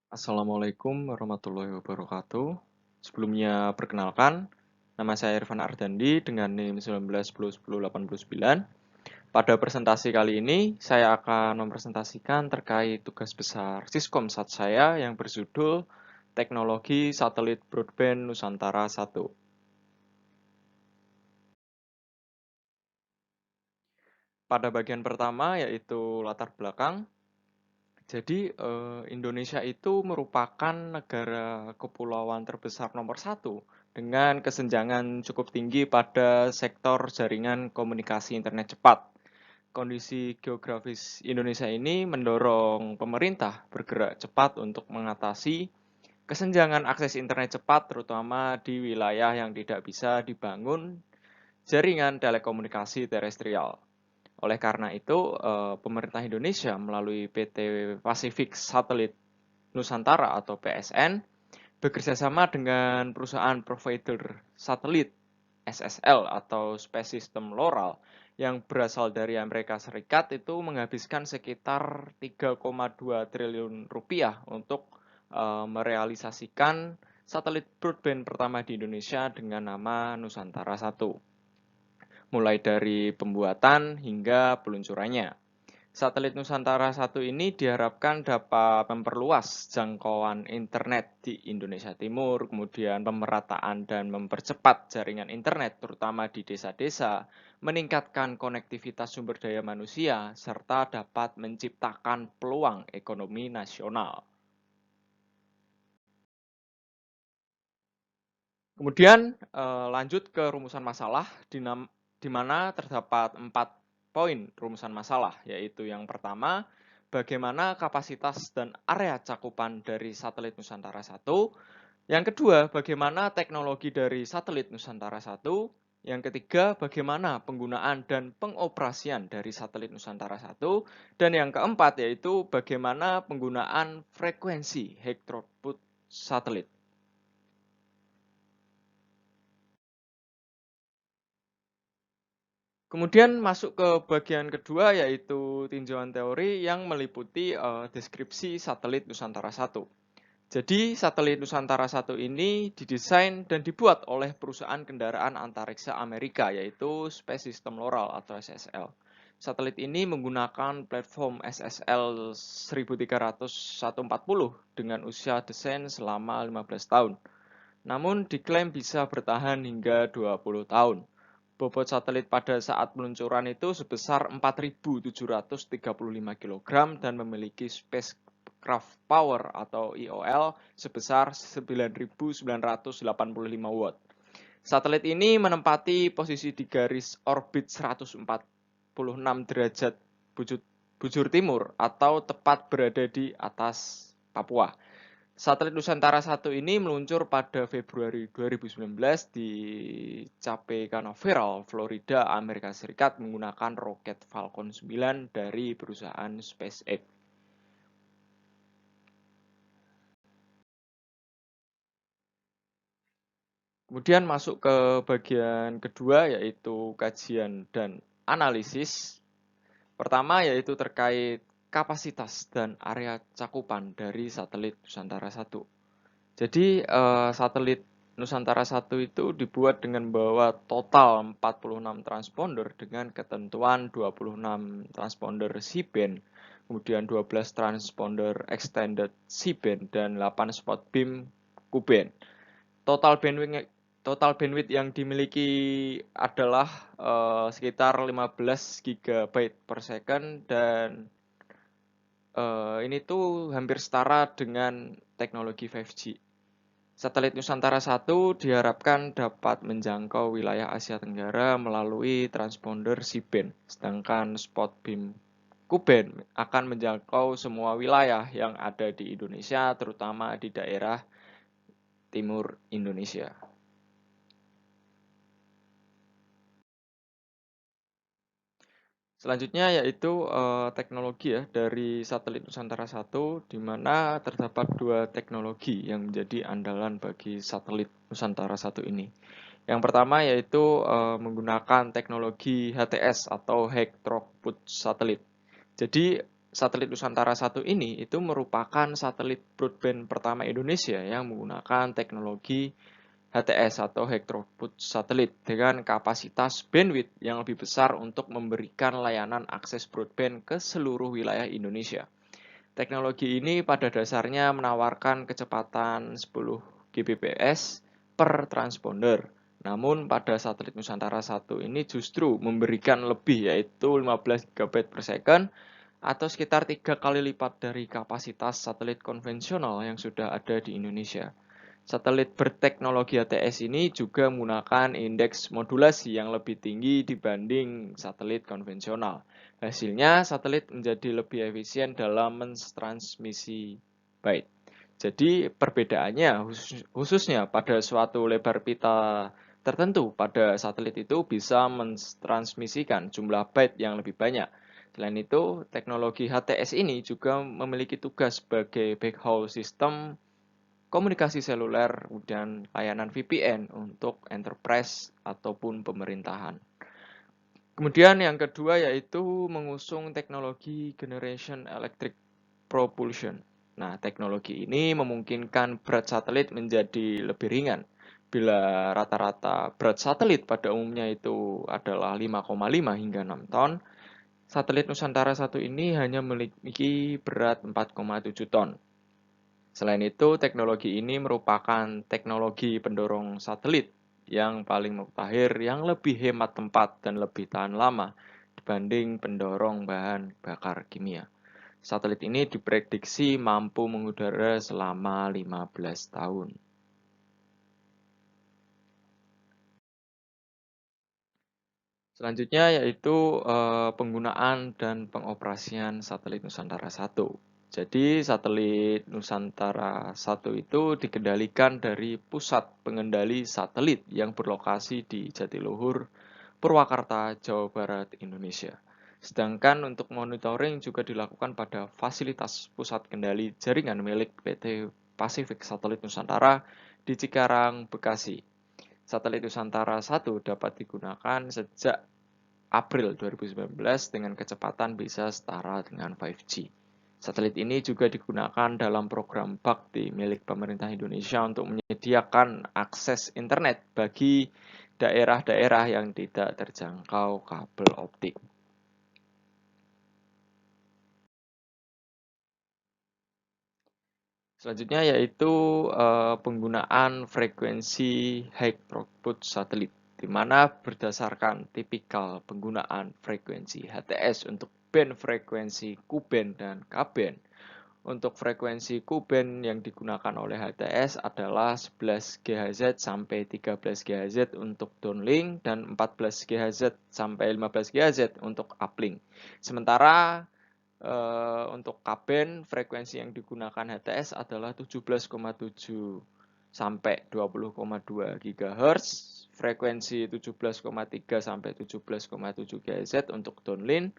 Assalamualaikum warahmatullahi wabarakatuh. Sebelumnya perkenalkan, nama saya Irfan Ardandi dengan NIM 19101089. Pada presentasi kali ini, saya akan mempresentasikan terkait tugas besar Siskomsat saya yang berjudul Teknologi Satelit Broadband Nusantara 1. Pada bagian pertama yaitu latar belakang. Jadi, Indonesia itu merupakan negara kepulauan terbesar nomor satu dengan kesenjangan cukup tinggi pada sektor jaringan komunikasi internet cepat. Kondisi geografis Indonesia ini mendorong pemerintah bergerak cepat untuk mengatasi kesenjangan akses internet cepat, terutama di wilayah yang tidak bisa dibangun jaringan telekomunikasi terestrial. Oleh karena itu, pemerintah Indonesia melalui PT Pacific Satellite Nusantara atau PSN bekerjasama dengan perusahaan provider satelit SSL atau Space System Loral yang berasal dari Amerika Serikat itu menghabiskan sekitar 3,2 triliun rupiah untuk merealisasikan satelit broadband pertama di Indonesia dengan nama Nusantara 1, mulai dari pembuatan hingga peluncurannya. Satelit Nusantara 1 ini diharapkan dapat memperluas jangkauan internet di Indonesia Timur, kemudian pemerataan dan mempercepat jaringan internet terutama di desa-desa, meningkatkan konektivitas sumber daya manusia, serta dapat menciptakan peluang ekonomi nasional. Kemudian lanjut ke rumusan masalah, di mana terdapat 4 poin rumusan masalah, yaitu yang pertama, bagaimana kapasitas dan area cakupan dari satelit Nusantara 1. Yang kedua, bagaimana teknologi dari satelit Nusantara 1. Yang ketiga, bagaimana penggunaan dan pengoperasian dari satelit Nusantara 1. Dan yang keempat, yaitu bagaimana penggunaan frekuensi high throughput satelit. Kemudian masuk ke bagian kedua yaitu tinjauan teori yang meliputi deskripsi satelit Nusantara 1. Jadi satelit Nusantara 1 ini didesain dan dibuat oleh perusahaan kendaraan antariksa Amerika yaitu Space System Loral atau SSL. Satelit ini menggunakan platform SSL 13400 dengan usia desain selama 15 tahun. Namun diklaim bisa bertahan hingga 20 tahun. Bobot satelit pada saat peluncuran itu sebesar 4.735 kg dan memiliki spacecraft power atau IOL sebesar 9.985 watt. Satelit ini menempati posisi di garis orbit 146 derajat bujur timur atau tepat berada di atas Papua. Satelit Nusantara 1 ini meluncur pada Februari 2019 di Cape Canaveral, Florida, Amerika Serikat menggunakan roket Falcon 9 dari perusahaan SpaceX. Kemudian masuk ke bagian kedua yaitu kajian dan analisis. Pertama yaitu terkait kapasitas dan area cakupan dari satelit Nusantara 1. Jadi satelit Nusantara 1 itu dibuat dengan membawa total 46 transponder dengan ketentuan 26 transponder C-band, kemudian 12 transponder extended C-band dan 8 spot beam Q-band. Total bandwidth yang dimiliki adalah sekitar 15 GB per second dan ini tuh hampir setara dengan teknologi 5G. Satelit Nusantara 1 diharapkan dapat menjangkau wilayah Asia Tenggara melalui transponder C-band, sedangkan spot beam Q-band akan menjangkau semua wilayah yang ada di Indonesia, terutama di daerah timur Indonesia. Selanjutnya yaitu teknologi ya dari satelit Nusantara 1, di mana terdapat dua teknologi yang menjadi andalan bagi satelit Nusantara 1 ini. Yang pertama yaitu menggunakan teknologi HTS atau High Throughput Satellite. Jadi satelit Nusantara 1 ini itu merupakan satelit broadband pertama Indonesia yang menggunakan teknologi HTS atau High Throughput Satellite dengan kapasitas bandwidth yang lebih besar untuk memberikan layanan akses broadband ke seluruh wilayah Indonesia. Teknologi ini pada dasarnya menawarkan kecepatan 10 Gbps per transponder. Namun pada satelit Nusantara 1 ini justru memberikan lebih, yaitu 15 GB per second atau sekitar 3 kali lipat dari kapasitas satelit konvensional yang sudah ada di Indonesia. Satelit berteknologi ATS ini juga menggunakan indeks modulasi yang lebih tinggi dibanding satelit konvensional. Hasilnya, satelit menjadi lebih efisien dalam mentransmisi byte. Jadi, perbedaannya khususnya pada suatu lebar pita tertentu pada satelit itu bisa mentransmisikan jumlah byte yang lebih banyak. Selain itu, teknologi HTS ini juga memiliki tugas sebagai backhaul sistem komunikasi seluler, dan layanan VPN untuk enterprise ataupun pemerintahan. Kemudian yang kedua yaitu mengusung teknologi Generation Electric Propulsion. Nah, teknologi ini memungkinkan berat satelit menjadi lebih ringan. Bila rata-rata berat satelit pada umumnya itu adalah 5,5 hingga 6 ton, satelit Nusantara 1 ini hanya memiliki berat 4,7 ton. Selain itu, teknologi ini merupakan teknologi pendorong satelit yang paling mutakhir yang lebih hemat tempat dan lebih tahan lama dibanding pendorong bahan bakar kimia. Satelit ini diprediksi mampu mengudara selama 15 tahun. Selanjutnya yaitu penggunaan dan pengoperasian satelit Nusantara 1. Jadi satelit Nusantara 1 itu dikendalikan dari pusat pengendali satelit yang berlokasi di Jatiluhur, Purwakarta, Jawa Barat, Indonesia. Sedangkan untuk monitoring juga dilakukan pada fasilitas pusat kendali jaringan milik PT Pacific Satelit Nusantara di Cikarang, Bekasi. Satelit Nusantara 1 dapat digunakan sejak April 2019 dengan kecepatan bisa setara dengan 5G. Satelit ini juga digunakan dalam program Bakti milik pemerintah Indonesia untuk menyediakan akses internet bagi daerah-daerah yang tidak terjangkau kabel optik. Selanjutnya yaitu penggunaan frekuensi high throughput satelit, di mana berdasarkan tipikal penggunaan frekuensi HTS untuk band frekuensi Q-band dan K-band. Untuk frekuensi Q-band yang digunakan oleh HTS adalah 11 GHz sampai 13 GHz untuk downlink dan 14 GHz sampai 15 GHz untuk uplink. Sementara untuk K-band frekuensi yang digunakan HTS adalah 17,7 sampai 20,2 GHz, frekuensi 17,3 sampai 17,7 GHz untuk downlink,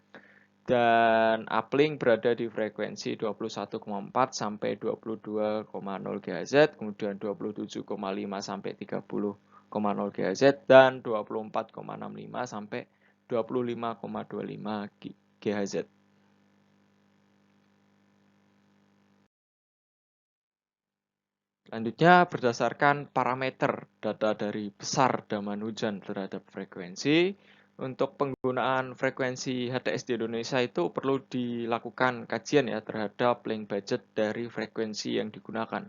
dan uplink berada di frekuensi 21,4 sampai 22,0 GHz, kemudian 27,5 sampai 30,0 GHz, dan 24,65 sampai 25,25 GHz. Selanjutnya, berdasarkan parameter data dari besar daman hujan terhadap frekuensi, untuk penggunaan frekuensi HTS di Indonesia itu perlu dilakukan kajian ya terhadap link budget dari frekuensi yang digunakan.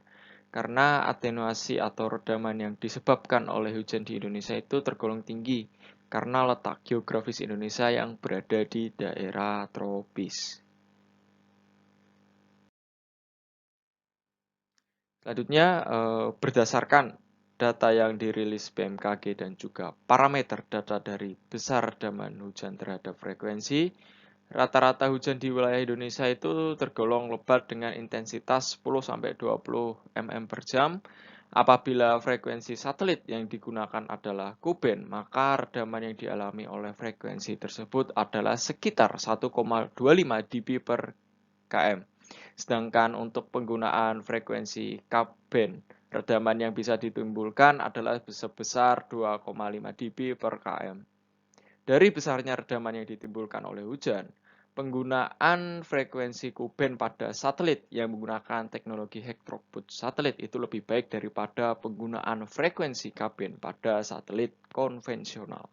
Karena atenuasi atau redaman yang disebabkan oleh hujan di Indonesia itu tergolong tinggi karena letak geografis Indonesia yang berada di daerah tropis. Selanjutnya, berdasarkan data yang dirilis BMKG dan juga parameter data dari besar daman hujan terhadap frekuensi, rata-rata hujan di wilayah Indonesia itu tergolong lebat dengan intensitas 10-20 mm per jam. Apabila frekuensi satelit yang digunakan adalah Q-band, maka redaman yang dialami oleh frekuensi tersebut adalah sekitar 1,25 dB per km. Sedangkan untuk penggunaan frekuensi K-band, redaman yang bisa ditimbulkan adalah sebesar 2,5 dB per km. Dari besarnya redaman yang ditimbulkan oleh hujan, Penggunaan frekuensi Ku-band pada satelit yang menggunakan teknologi heteroboot satelit itu lebih baik daripada penggunaan frekuensi Ka-band pada satelit konvensional.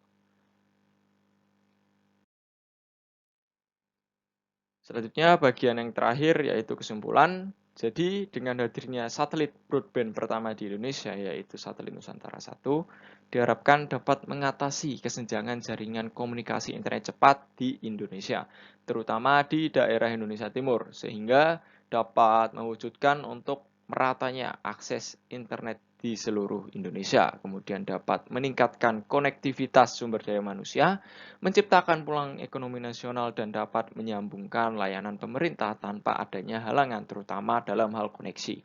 Selanjutnya bagian yang terakhir yaitu kesimpulan. Jadi dengan hadirnya satelit broadband pertama di Indonesia yaitu satelit Nusantara 1 diharapkan dapat mengatasi kesenjangan jaringan komunikasi internet cepat di Indonesia, terutama di daerah Indonesia Timur, sehingga dapat mewujudkan untuk meratanya akses internet di seluruh Indonesia, kemudian dapat meningkatkan konektivitas sumber daya manusia, menciptakan peluang ekonomi nasional dan dapat menyambungkan layanan pemerintah tanpa adanya halangan, terutama dalam hal koneksi.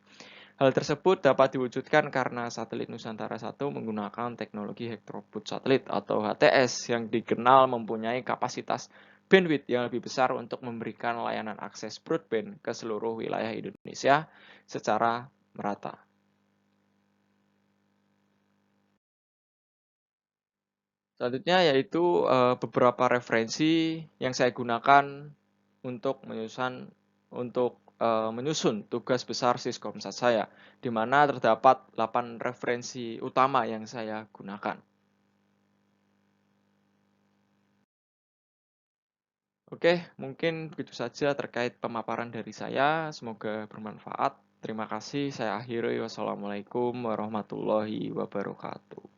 Hal tersebut dapat diwujudkan karena satelit Nusantara 1 menggunakan teknologi heteroboot satelit atau HTS yang dikenal mempunyai kapasitas bandwidth yang lebih besar untuk memberikan layanan akses broadband ke seluruh wilayah Indonesia secara merata. Selanjutnya yaitu beberapa referensi yang saya gunakan untuk menyusun tugas besar Siskomsat saya, di mana terdapat 8 referensi utama yang saya gunakan. Oke, mungkin begitu saja terkait pemaparan dari saya. Semoga bermanfaat. Terima kasih. Saya akhiri. Wassalamualaikum warahmatullahi wabarakatuh.